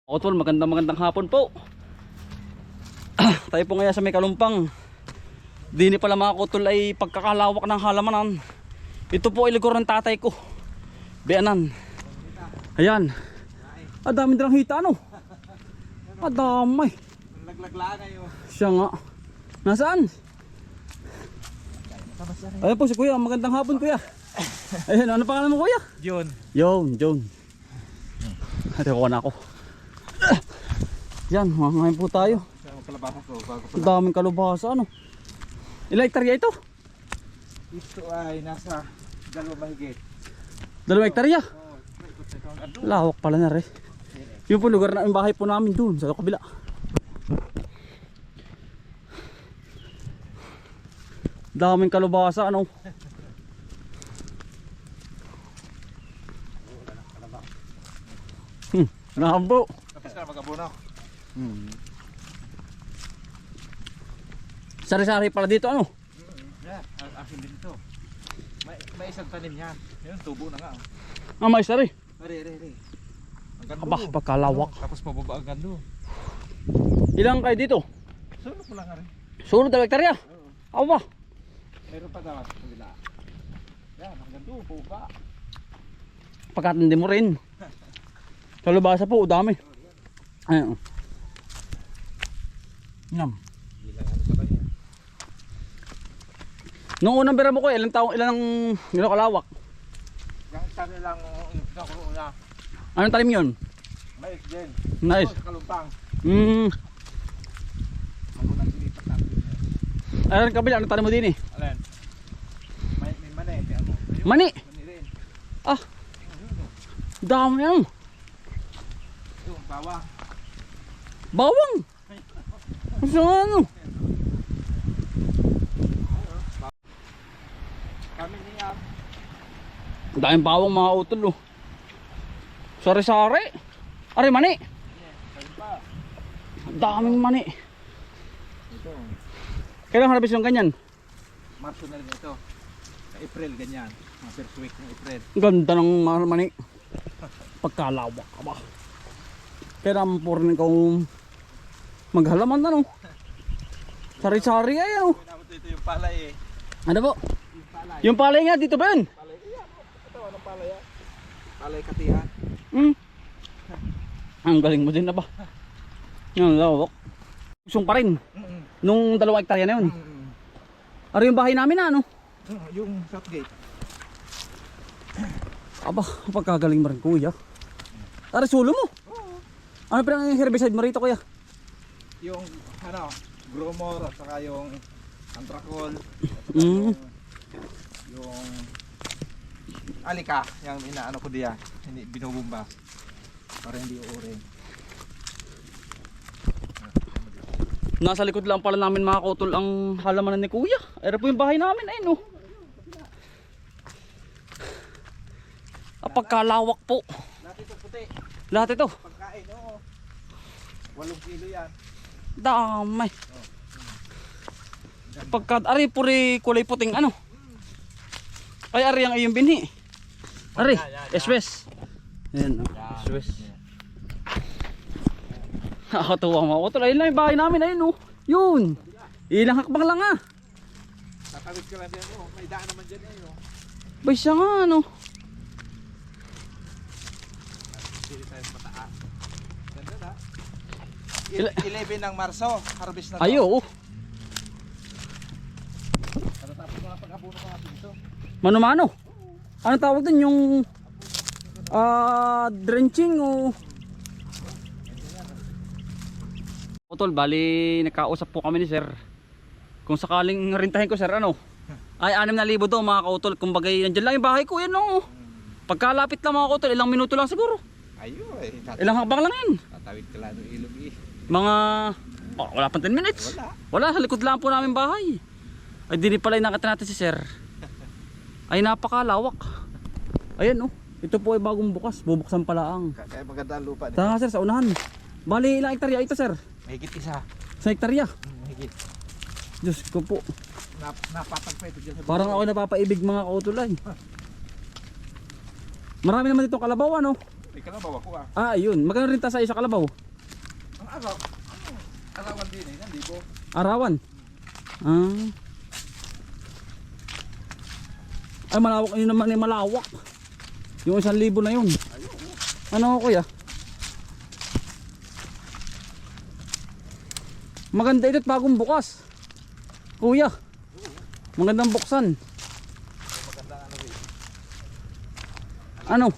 Otol, magandang hapon po. Tayo po ngayon sa may Kalumpang. Dini pala mga kotol ay pagkakalawak ng halamanan. Ito po ay lugar ng tatay ko, Beanan. Ayan. Dami nilang hita ano. Dami. Naglaglaan na yun. Siya nga. Nasaan? Ayan po si kuya, magandang hapon kuya. Ayan, ano pangalan mo kuya? John. John. Ate ko na ako. Yan, ngayon po tayo. Kalabasa ko bago Ang daming kalubasa ano. Ilang hektarya ito? Ito ay nasa 2 mahigit. 2 hektarya? Lawak pala na rin. Yung po lugar na yung bahay po namin dun sa kabila. Daming kalubasa ano. Nahambo. Tapos ka na mag-abono. Sari-sari pala dito ano. Yeah, akin din ito. May isang tanim yan. Yun, tubo na nga. May sari. Ari. Ang gando. Aba, pagkalawak. Tapos mababa ang gando. Ilang kayo dito? Sunod mo lang nga rin. Sunod 2 hektarya? Aba. Meron pa daw sa kabila. Yan, ang gando, buka. Pagkatindi mo rin. Kalubasa po, dami. Ayun. Ngam. Ilang ano sa kanya. Noong unang bira mo ko, ilang kalawak? Yung tanim lang nakuha na. Anong talim yun? Mais din. Nice. Sa Kalumpang. Magulang dilipat natin. Ayun kabila, anong talim mo din eh? Alin? May mani. Tiyan mo. Ayun, Mani! mani rin. Ah, dami yan. Yung bawang. Bawang! Sa ano? Kami niya. Daming bawang mga utol oh. Sari-sari. Ari mani. Daming mani. Ito. Kailan harvest yung ganyan? Marso na rin ito. Sa April ganyan. Mga first week ng April. Ganda ng mga mani. Pagkalawak ka ba? Kailangan po rin ikaw maghalaman na no. Sari-sari ay ano. Ito yung palay eh. Ano po? Yung palay. Yung palay nga dito ba yun? Palay. Iyan. Ito anong palay ah? Palay katihan. Ang galing mo din na ba? Yung lawak. Usong pa rin. Nung 2 hektarya na yun. Ano yung bahay namin na ano? Yung Southgate. Aba, pagkagaling mo rin kuya. Tara, sulo mo. Ano pinang herbicide mo rito kuya? Yung ano, Gromor at saka yung Antracol. Yung Alika, yung inaano ko diyan. Hindi binubumba. Para hindi uuring. Nasa likod lang pala namin mga kotol ang halamanan ni kuya. Era po yung bahay namin ay no. Pagkalawak po. Lahat ito puti. Lahat ito. Pagkain, oo. 8 kilo yan. Damay. Ari puri kulay puting ano. Ay ari ang iyong binhi. Ari, eswes. Ayan oh, eswes. Nakakatuwa mga kotol. Ayun lang yung bahay namin ayun oh. Yun. Ilang hakbang lang ah. Tatawid ka lang din, oh. May daan naman dyan eh, oh. Bay siya nga ano. Hindi tayo mataas. Ganda na. Ila- 11 ng Marso, harvest na to. Ayo oh. Tapos mga pag-abuno ko natin ito. Mano-mano. Ano tawag din yung drenching o Utol, bali nakausap po kami ni sir. Kung sakaling rintahin ko sir ano. Ay 6,000 daw mga kautol. Kumbaga nandiyan lang yung bahay ko yan no. Pagkalapit lang mga kautol, ilang minuto lang siguro. Ayun eh. Ilang hakbang lang yan. Tatawid ka lang ng ilog eh. Mga wala pang 10 minutes. Wala, sa likod lang po namin bahay. Ay dili pala yung nakita natin si sir. Ay napakalawak. Ayan oh. Ito po ay bagong bukas. Bubuksan pala ang. Kaya maganda ang lupa. Tara sir, sa unahan. Bali ilang hektarya ito sir? Mahigit isa. Sa hektarya? Mahigit. Diyos ko po. Napatag pa ito dyan. Parang ako napapaibig mga kautulay. Marami naman itong kalabaw ano? May kalabaw ako ah. Ah, ayun. Magkano rin sa isa kalabaw? Ang araw. Arawan din eh. Hindi po. Arawan. Ah. Ay, malawak. Yun naman ay malawak. Yung 1,000 na yun. Ano kuya? Maganda ito't bagong bukas. Kuya. Magandang buksan. Maganda ano eh. Ano?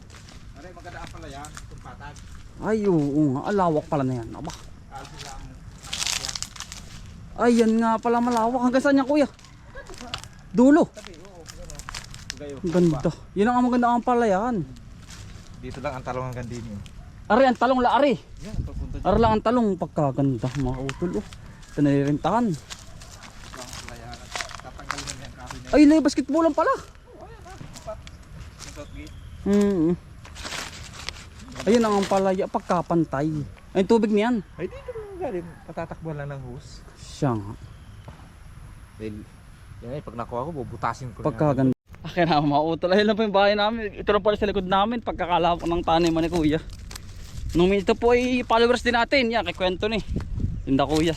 Aray, maganda pala yan. Itong patag. Ay, oo nga. Alawak pala na yan. Aba. Alsin lang. Ay, yan nga pala malawak. Hanggang saan yan kuya? Dulo. Sabi, oo. Gayo. Ganda. Yan ang maganda ang palayan. Dito lang ang talong hanggang din yun. Ari, ang talong la ari. Yan, papunta dyan. Ari lang ang talong. Pagkaganda mga utol. Oh. Ito nalirintahan. Tatanggalin na yan kahoy niya. Ay, may basketballan pala. Yung south gate. Ayun ang palaya. Pagkapantay. Ay, tubig niyan. Ay, dito lang galing. Patatakbuhan lang ng hose. Siya nga. Dahil, yan ay, pag nakuha ko, bubutasin ko na yan. Pagkaganda. Akin na mga utol. Ayun lang po yung bahay namin. Ito lang pala sa likod namin. Pagkakalawak ng taniman ni kuya. Nung ito po ay followers din natin. Yan, kay kwento ni. Sinda kuya,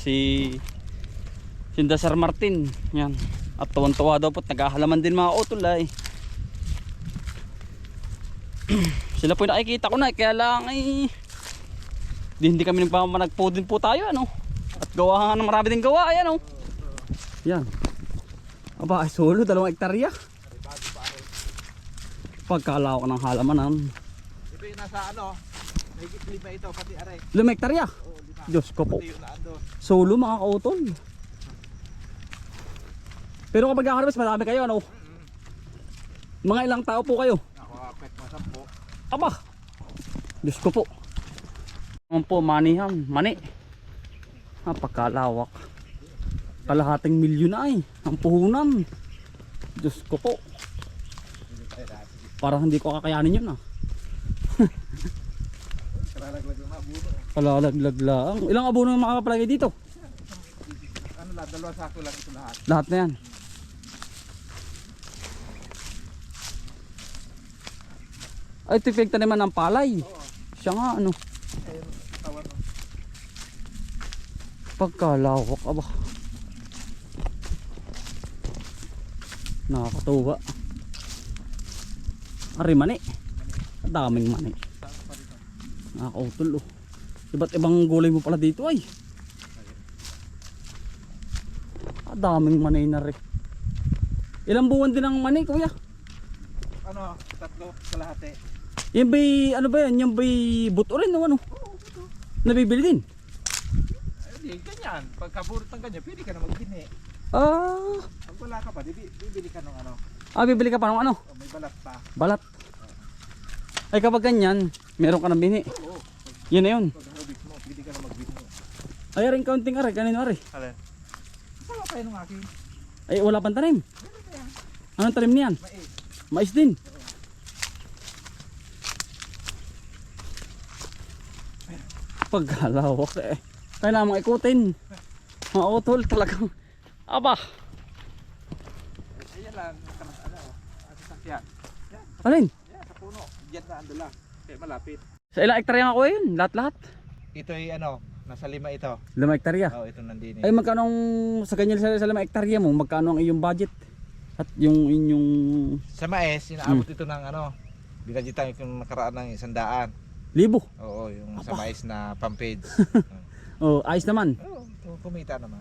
Sinda Sir Martin. Yan. At tuwan-tuwa daw po. Naghahalaman din mga utol ay. Sila po yung nakikita ko na. Kaya lang ay hindi kami nagpo din po tayo. Ano? At gawa ng marami din gawa. Ayan o. Yan. Aba, ay solo. 2 hektarya. Pagkalawak ng halamanan. Ito yung nasa ano, may lima ito, pati aray. 5 hektarya. Oo, lima. Diyos ko po. Pati yung naandun. Solo mga kautol. Pero kapag harvest marami kayo ano? Mga ilang tao po kayo? Ako, pet mo 10. Aba! Diyos ko po. Naman po manihan, mani. Pagkalawak. Kalahating milyon na ay. Ang puhunan. Diyos ko po. Parang hindi ko kakayanin yun ah. Kalalaglag yung mabuno. Kalalaglag lang. Ilang abono yung makakapalagay dito? Ano lang, 2 sako lang ito lahat. Lahat na yan. Ay, tifekta naman ng palay. Siya nga ano. Ayun, tawar no. Pagkalawak, aba. Nakakatuwa. Ari mani. Daming mani. Saan pa dito? Nakakautol oh. Iba't ibang gulay mo pala dito ay. Daming mani na rin. Ilang buwan din ang mani kuya? Ano, 3 kalahati. Yan ba'y, ano ba yan? Yan ba'y buto rin o ano? Oo, ito. Nabibili din? Hindi, ganyan. Pagkaburot ng ganyan, pwede ka na magbini. Ah, Pag wala ka pa, bibili ka ng ano. bibili ka pa ng ano? O, may balat pa. Balat. Ay kapag ganyan, meron ka ng bini. Oo. Yun na yun. Pag harvest mo, pwede ka na magbini. Ay rin kaunting aray, kanino aray? Alin? Wala pa yun ng akin. Ay wala pang tanim. Meron na yan. Anong tanim niyan? Mais. Mais din. Pagkalawak eh. Kailangan mong ikutin. Mga utol talagang. Aba. Ayan lang, ano, sasakyan. Yan, Alin? yan, sa puno. Diyan na andala. Kaya malapit. Sa ilang hektarya nga ko yun? Lahat-lahat? Ito ay ano, nasa 5 ito. 5 hektarya. Oo, ito nandini. Ay magkano sa ganyan sa 5 hektarya mo? Magkano ang iyong budget? At yung inyong Sa mais, inaabot ito ng ano, binajitan yung nakaraan ng 100. libo? Oo, yung sa mais na pampage. Oh, ayos naman. Oo, kumita naman.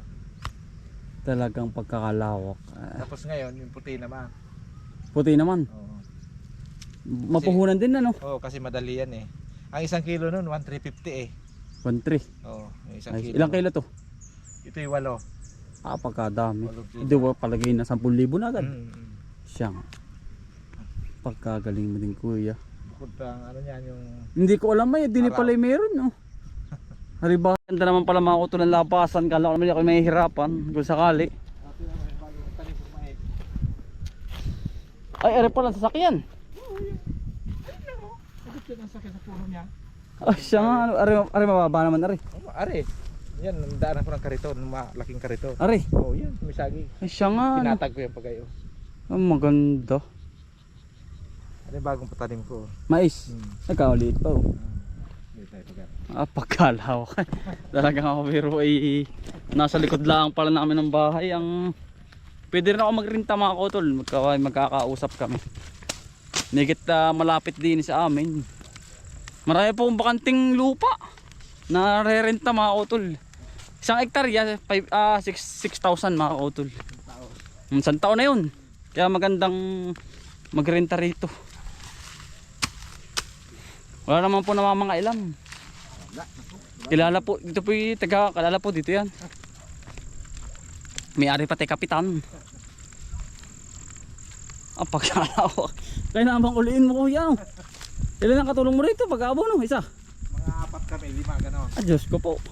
Talagang pagkakalawak. Tapos ngayon, yung puti naman. Puti naman. Oo. Mapuhunan din ano? Oo, kasi madali yan eh. Ang 1 kilo nun, 1,350 eh. 1.3. Oo, yung 1 Ayos. kilo. Ilang kilo to? Ito yung 8. Pagkadami. 8 kilo. Hindi ba palagay na 10,000 na agad? Mm, mm. Siya nga. Pagkagaling mo din kuya. Bukod pa ang ano niyan, yung... Hindi ko alam ay, hindi Araw. pala meron no. Hariba. Ganda naman pala mga kuto ng lapasan. Kala ko naman ako may hirapan kung sakali. Ito naman yung bagong tanim ng mais. Ay, ere pala sasakyan. Oo, yun. Ayun lang oh. Agad yan ang sakit sa puno niya. Ay, siya nga. Ano, are mababa naman are. Oh, are. Yan, daanan ko ng kariton, malaking kariton. Are. Oo, yan, sumisagi. Ay, siya nga. Ano. Pinatag ko yung pagayo. Ang maganda. Ano yung bagong patanim ko? Mais. Nagkaulit pa oh. Hindi tayo pag Pagkalawak. Talagang ako pero ay nasa likod lang pala namin ng bahay. Ang pwede rin ako magrinta mga kotol. Magkakausap kami. Nigit malapit din sa amin. Marami pong bakanting lupa na re-renta mga kotol. Isang hektarya 6,000 mga kotol. Isang taon na yun. Kaya magandang magrenta rito. Wala naman po namamangailam. Kilala po, dito po yung kalala po dito yan. May-ari pati kapitan. Pagkalawak. Kaya naman uliin mo kuya. Ilan ang katulong mo rito pag-abono? Isa? Mga 4 kami, 5 gano'n. Diyos ko po.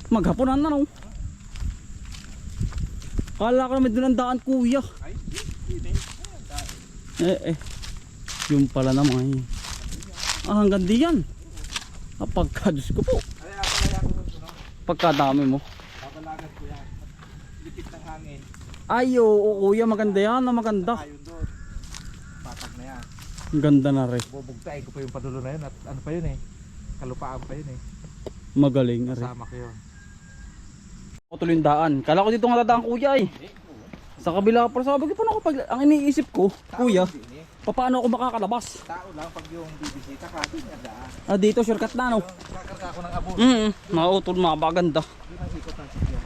Maghapunan na no. Kala ko naman doon ang daan kuya. Ay, hindi. Yung pala naman. Hanggang diyan. Pagka Diyos ko po. Ay, apalaya ko doon. No? Pagkadami mo. Papalagan ko yan. Lipit ng hangin. Ay oo kuya, maganda yan. Maganda. Ayun doon. Patag na yan. Ang ganda na rin. Bubugtayin ko pa yung padulo na yun. At ano pa yun eh. Kalupaan pa yun eh. Magaling na rin. Kasama ko yun. Tuloy yung daan. Kala ko dito nga dadaan kuya eh. Sa kabila pa sabi ko paano pag ang iniisip ko, kuya, paano ako makakalabas? Tao lang pag yung bibisita ka, hindi nga daan. Dito shortcut na no. Kakarga ako ng abon. Mautol makapaganda. Yun ang ikot ng sityo.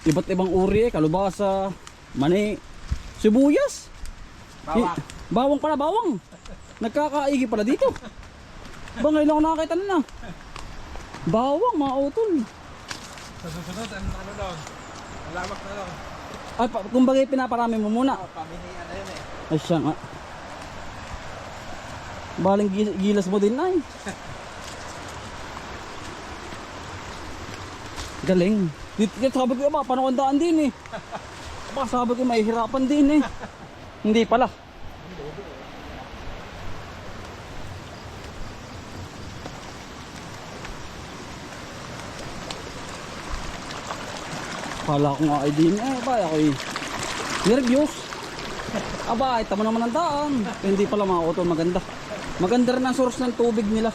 Iba't ibang uri eh, kalubasa, mani, sibuyas. Bawak. Bawang pala, bawang. Nagkakaigi pala dito. Ba ngayon ako nakakita na. Bawang, mga utol. Sa susunod, ano doon? Malawak na doon. Kumbaga pinaparami mo muna. Paminian na yun eh. Ay siya nga. Baling gilas mo din ay. Galing. Dito sabi ko ba, paano kang daan din eh. Sabi ko mahihirapan din eh. Hindi pala. Kala ko nga ay din ba ako'y nervyos. Ay tama naman ang daan. Hindi pala mga utol, maganda. Maganda rin ang source ng tubig nila.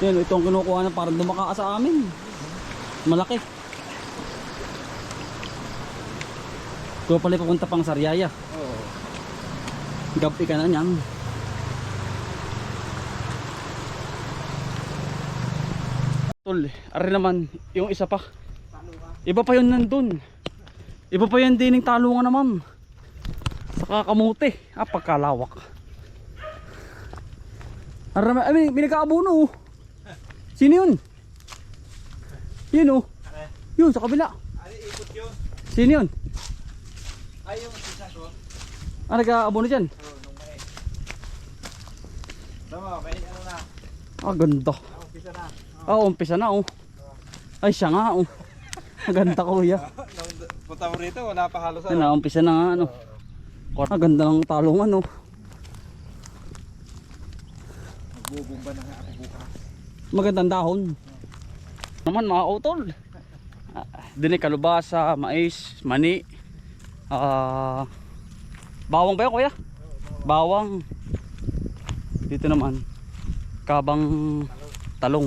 Yan, itong kinukuha na parang dumaka sa amin. Malaki. Ito pala papunta pang Sariaya. Oo. Gabi ka na niyan. Tol, ari naman yung isa pa. Iba pa yun nandun. Iba pa yun dining talungan naman. Saka kamuti. Pagkalawak. Ay, binagkaabuno. Sino yun? Yun oh. Yun sa kabila. Ay, ikot yun. Sino yun? Ay, yung isa ko. Nagkaabuno dyan? Oo, nung may. Tama, may ano na. Ganda. Umpisa na. Umpisa na oh. Ay siya nga oh. Maganda kuya. Nung punta mo rito, wala pa halos Umpisa na nga ano. Ganda ng talungan oh. Magbubumba na nga ako bukas. Magandang dahon. Naman mga utol. Dini kalubasa, mais, mani. Bawang ba yun kuya? Bawang. Dito naman kabang talong.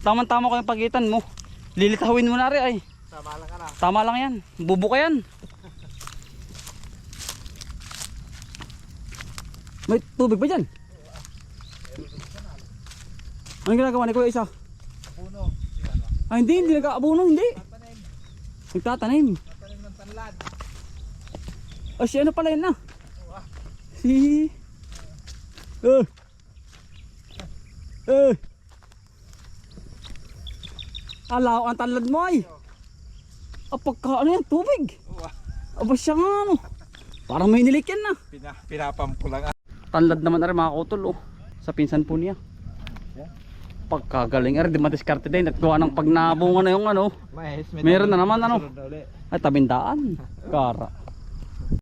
Tama-tama ko yung pagitan mo. Lilitawin mo na rin ay. Tama lang ka na. Tama lang yan. Bubuka yan. May tubig ba dyan? Anong ginagawa ni Kuya Isa? Puno. Hindi nag-aabuno, hindi. Tatanim. Nagtatanim. Tatanim ng tanlad. Si ano pala yun na? Si... Alaw ang tanlad mo ay. Pagka ano yan, tubig. Aba siya nga ano. Parang may nilik yan na. Pinapam ko lang. Tanlad naman na rin mga kutol oh. Sa pinsan po niya. Pagkagaling di madiskarte din at gawa ng pagnabunga na yung ano. Meron na naman ano. Ay tabindaan. Kara.